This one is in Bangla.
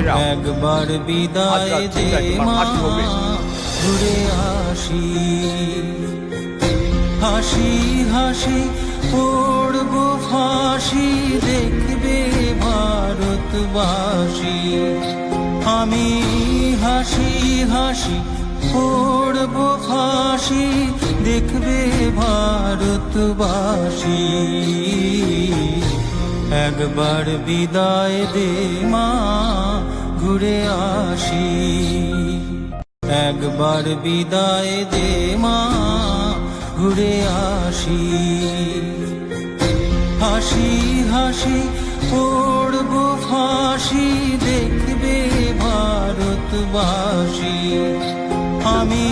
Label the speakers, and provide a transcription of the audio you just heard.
Speaker 1: একবার বিদায় দে মা, ঘুরে আসি। হাসি হাসি পড়ব ফাঁসি, দেখবে ভারতবাসী। আমি হাসি হাসি পড়ব ফাঁসি, দেখবে ভারতবাসী। একবার বিদায় দে মা, ঘুরে আসি। একবার বিদায় দে মা, ঘুরে আসি। হাসি হাসি পড়ব ফাঁসি, দেখবে ভারতবাসী। আমি